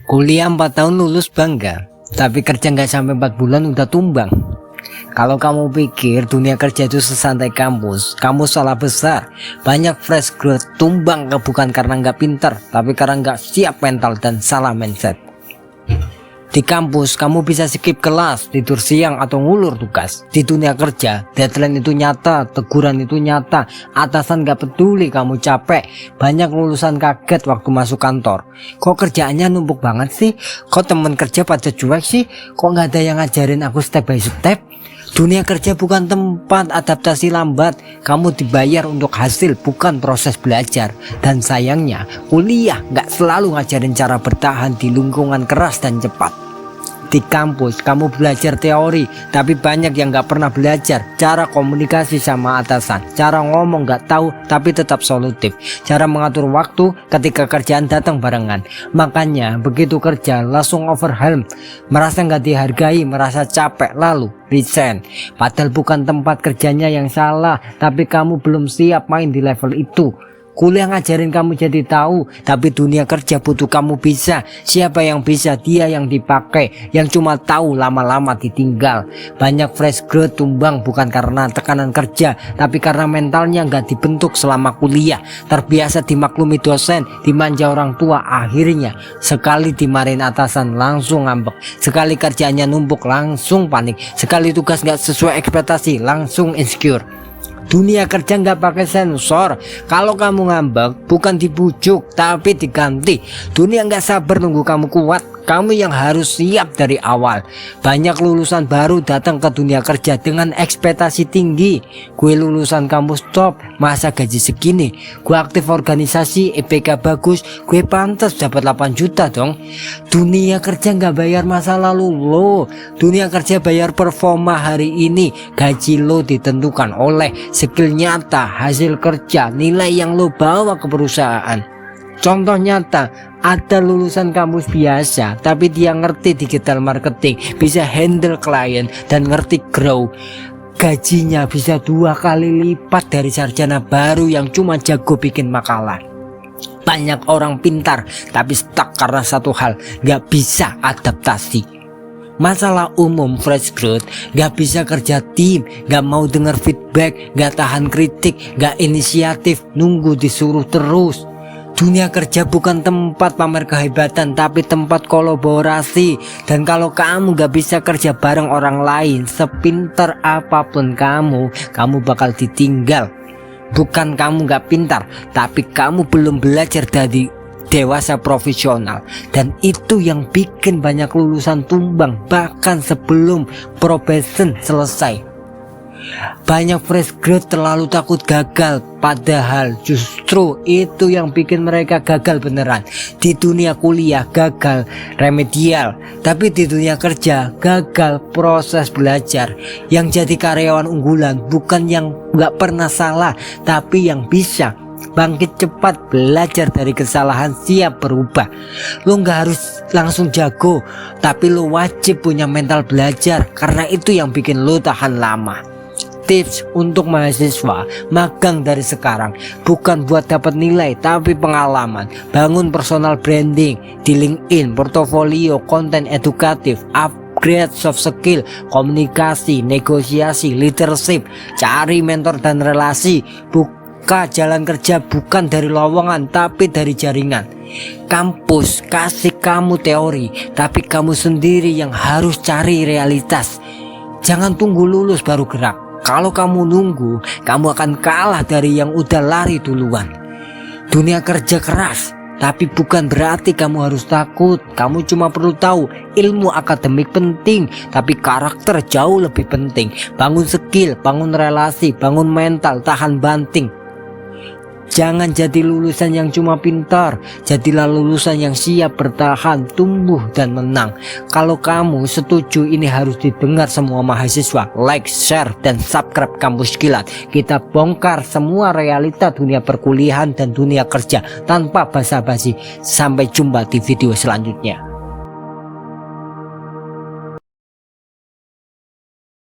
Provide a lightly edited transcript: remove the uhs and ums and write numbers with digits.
Kuliah 4 tahun lulus bangga, tapi kerja nggak sampai 4 bulan udah tumbang. Kalau kamu pikir dunia kerja itu sesantai kampus, kamu salah besar. Banyak fresh grad tumbang bukan karena nggak pintar, tapi karena nggak siap mental dan salah mindset. Di kampus kamu bisa skip kelas, tidur siang atau ngulur tugas. Di dunia kerja, deadline itu nyata, teguran itu nyata, atasan gak peduli kamu capek. Banyak lulusan kaget waktu masuk kantor. Kok kerjaannya numpuk banget sih? Kok temen kerja pada cuek sih? Kok gak ada yang ngajarin aku step by step? Dunia kerja bukan tempat adaptasi lambat. Kamu dibayar untuk hasil, bukan proses belajar. Dan sayangnya, kuliah gak selalu ngajarin cara bertahan di lingkungan keras dan cepat. Di kampus kamu belajar teori, tapi banyak yang gak pernah belajar cara komunikasi sama atasan, cara ngomong gak tahu tapi tetap solutif, cara mengatur waktu ketika kerjaan datang barengan. Makanya begitu kerja langsung overwhelmed, merasa gak dihargai, merasa capek, lalu resign. Padahal bukan tempat kerjanya yang salah, tapi kamu belum siap main di level itu. Kuliah ngajarin kamu jadi tahu, tapi dunia kerja butuh kamu bisa. Siapa yang bisa? Dia yang dipakai. Yang cuma tahu lama-lama ditinggal. Banyak fresh grad tumbang bukan karena tekanan kerja, tapi karena mentalnya nggak dibentuk selama kuliah. Terbiasa dimaklumi dosen, dimanja orang tua, akhirnya sekali dimarahin atasan langsung ngambek. Sekali kerjaannya numpuk langsung panik. Sekali tugas nggak sesuai ekspektasi langsung insecure. Dunia kerja nggak pakai sensor. Kalau kamu ngambek bukan dibujuk tapi diganti. Dunia nggak sabar nunggu kamu kuat. Kamu yang harus siap dari awal. Banyak lulusan baru datang ke dunia kerja dengan ekspektasi tinggi. Gue lulusan kampus top, masa gaji segini? Gue aktif organisasi, IPK bagus, gue pantas dapat 8 juta dong. Dunia kerja nggak bayar masa lalu lo. Dunia kerja bayar performa hari ini. Gaji lo ditentukan oleh skill nyata, hasil kerja, nilai yang lo bawa ke perusahaan. Contoh nyata, ada lulusan kampus biasa tapi dia ngerti digital marketing, bisa handle klien dan ngerti grow. Gajinya bisa 2 kali lipat dari sarjana baru yang cuma jago bikin makalah. Banyak orang pintar tapi stuck karena satu hal, gak bisa adaptasi. Masalah umum fresh grad, gak bisa kerja tim, gak mau denger feedback, gak tahan kritik, gak inisiatif, nunggu disuruh terus. Dunia kerja bukan tempat pamer kehebatan tapi tempat kolaborasi. Dan kalau kamu gak bisa kerja bareng orang lain, sepintar apapun kamu bakal ditinggal. Bukan kamu gak pintar, tapi kamu belum belajar dari dewasa profesional. Dan itu yang bikin banyak lulusan tumbang bahkan sebelum probation selesai. Banyak fresh grad terlalu takut gagal, padahal justru itu yang bikin mereka gagal beneran. Di dunia kuliah gagal remedial, tapi di dunia kerja gagal proses belajar. Yang jadi karyawan unggulan bukan yang gak pernah salah, tapi yang bisa bangkit cepat, belajar dari kesalahan, siap berubah. Lo gak harus langsung jago, tapi lo wajib punya mental belajar, karena itu yang bikin lo tahan lama. Tips untuk mahasiswa, magang dari sekarang, bukan buat dapat nilai tapi pengalaman. Bangun personal branding di LinkedIn, portofolio, konten edukatif, upgrade soft skill, komunikasi, negosiasi, leadership. Cari mentor dan relasi. Buka jalan kerja bukan dari lowongan tapi dari jaringan. Kampus kasih kamu teori, tapi kamu sendiri yang harus cari realitas. Jangan tunggu lulus baru gerak. Kalau kamu nunggu, kamu akan kalah dari yang udah lari duluan. Dunia kerja keras, tapi bukan berarti kamu harus takut. Kamu cuma perlu tahu ilmu akademik penting, tapi karakter jauh lebih penting. Bangun skill, bangun relasi, bangun mental, tahan banting. Jangan jadi lulusan yang cuma pintar, jadilah lulusan yang siap bertahan, tumbuh dan menang. Kalau kamu setuju ini harus didengar semua mahasiswa, like, share, dan subscribe Kampus Kilat. Kita bongkar semua realita dunia perkuliahan dan dunia kerja tanpa basa-basi. Sampai jumpa di video selanjutnya.